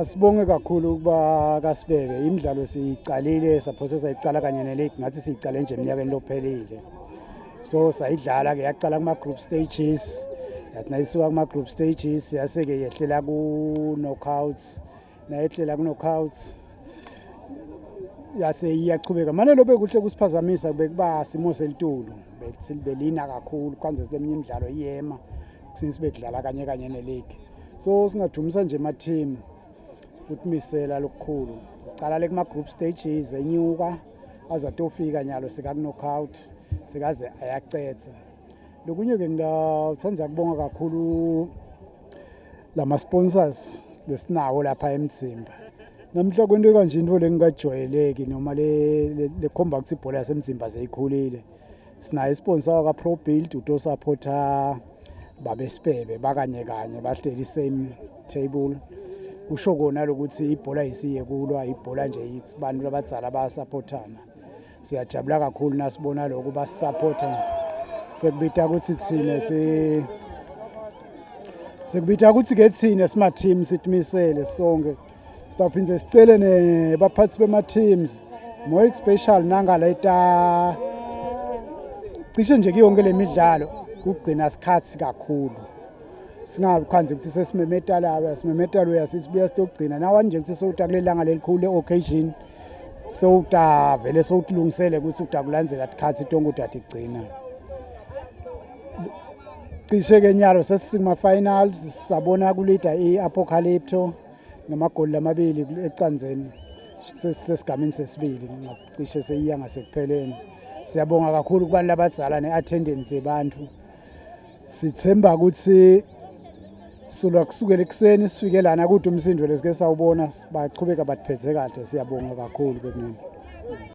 Sibonge kakhulu kuba kaSibebe imidlalo siyicalile saphosa sayicala kanye neleague ngathi siyicale nje eminyakeni lophelile. So sayidlala ke yaqala kuma group stages yathi nayisuka kuma group stages yase ke yehlela ku knockouts nayehlela ku knockouts yase iyachubeka manje lobe kuhle kusiphazamisa bekuba simo selitulu belina kakhulu kwanze leminye imidlalo iyema since bekudlala kanye neleague. So singadumisa nje ama team utmisela lokukhulu uqala le kuma group stages enyuka azatofika nyalo sika knockout sikaze ayacetha. Lokunye ke ngithanda ukubonga kakhulu lama sponsors lesinawo lapha eMzimba. Namhla kwento kanje into lengikajwayeleki noma le khomba ukuthi ibhola yaseMzimba seyikhulile. Sinayo sponsor ka Pro Build uto supporter babe Sibebe bakanye bahleli same table. Usho kona lokuthi ibhola isiye kulwa ibhola nje abantu abadzala bayasupportana. Siyajabula kakhulu nasibona lokho basupporta sekubita ukuthi thina sekubita ukuthi ke thina sima team sitmisele sonke sitawuphinde sicele nebaphathi bema teams more special nangaleta cishe nje kuyonke lemidlalo kugcina isikhathi kakhulu singakhanze ukuthi sesimemetala simemetalo yasisibuya sitogcina nawa nje ukuthi sowutakulelanga lelikhulu occasion sowutavele sowutilungisele ukuthi utakulandzela isikhathi tonke utatigcina cishe ke nyalo sesima finals sabona kulida iApocalypto ngamagoli lamabili ecanzeni sesigameni sesibili ngacishe seyiya ngasekupheleni. Siyabonga kakhulu kubantu labadzala neattendance yabantu. Sithemba ukuthi sulwa kusukela ekseni sifike lana kuthi umsindo lesike sawubona bachubeka bathiphethe kahle siyabonga kakhulu bekunene.